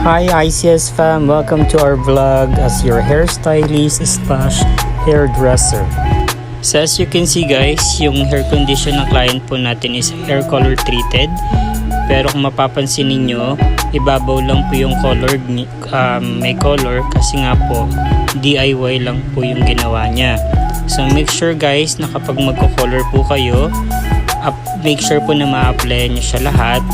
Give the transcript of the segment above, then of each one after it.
Hi ICS fam, welcome to our vlog as your hairstylist slash hairdresser. So as you can see guys, yung hair condition ng client po natin is hair color treated. Pero kung mapapansin ninyo, ibabaw lang po yung color, may color kasi nga po DIY lang po yung ginawa niya. So make sure guys na kapag magko-color po kayo, make sure po na ma-apply nyo siya lahat.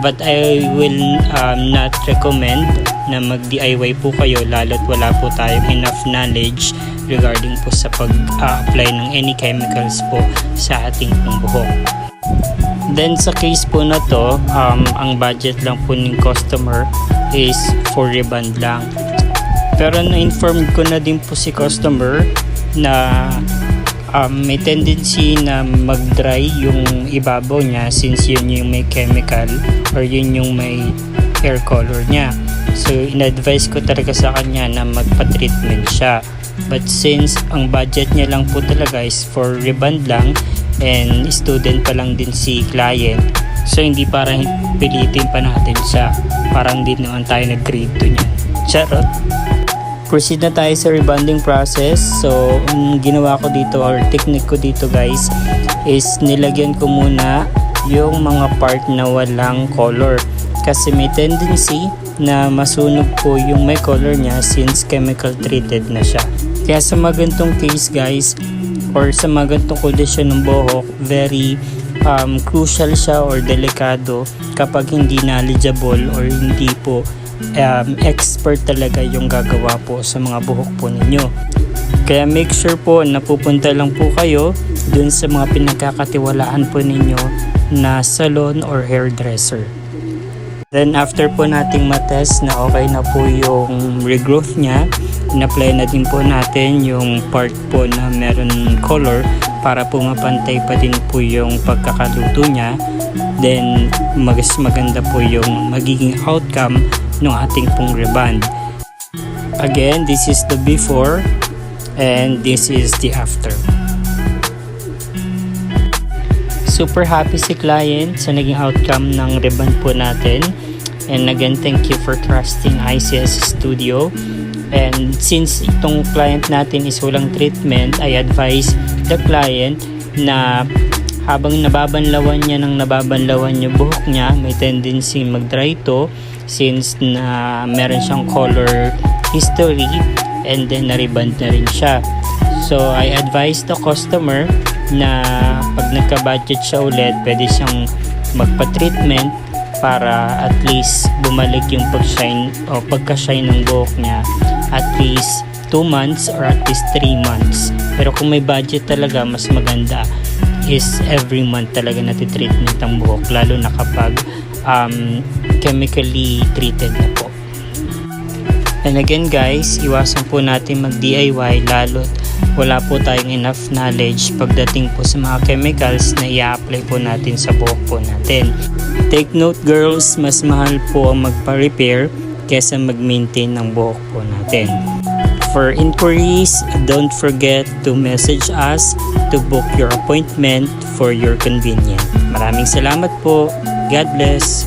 But I will not recommend na mag-DIY po kayo lalo't wala po tayong enough knowledge regarding po sa pag-apply ng any chemicals po sa ating pong buhok. Then sa case po na to, ang budget lang po ng customer is for reband lang. Pero na-inform ko na din po si customer na may tendency na mag-dry yung ibabaw niya since yun yung may chemical or yun yung may hair color niya. So in-advise ko talaga sa kanya na magpa-treatment siya. But since ang budget niya lang po talaga is for reband lang and student pa lang din si client, so hindi parang pilitin pa natin siya. Parang din naman tayo nag-grade to niya. Charot! Proceed na tayo sa rebonding process. So, ang ginawa ko dito or technique ko dito guys is nilagyan ko muna yung mga part na walang color. Kasi may tendency na masunog po yung may color niya since chemical treated na siya. Kaya sa mga ganitong case guys or sa mga ganitong condition ng buhok, very crucial siya or delikado kapag hindi knowledgeable or hindi po expert talaga yung gagawa po sa mga buhok po ninyo. Kaya make sure po na pupunta lang po kayo dun sa mga pinagkakatiwalaan po ninyo na salon or hairdresser. Then after po nating matest na okay na po yung regrowth niya, in-apply na din po natin yung part po na meron color para po mapantay pa din po yung pagkakaluto niya. Then mas maganda po yung magiging outcome ng ating pong reband. Again, this is the before and this is the after. Super happy si client sa naging outcome ng reband po natin. And again, thank you for trusting ICS Studio. And since itong client natin is walang treatment, I advise the client na habang nababanlawan yung buhok niya, may tendency mag-dry to since na meron siyang color history and then na-reband na rin siya. So I advise the customer na pag nagka-budget siya ulit, pwede siyang magpa-treatment para at least bumalik yung pag-shine o pagka-shine ng buhok niya at least 2 months or at least 3 months. Pero kung may budget talaga, mas maganda is every month talaga natitreatment ang buhok, lalo na kapag chemically treated na po. And again guys, iwasan po natin mag-DIY lalo't wala po tayong enough knowledge pagdating po sa mga chemicals na i-apply po natin sa buhok po natin. Take note girls, mas mahal po ang magpa-repair kesa mag-maintain ng buhok po natin. For inquiries, don't forget to message us to book your appointment for your convenience. Maraming salamat po. God bless.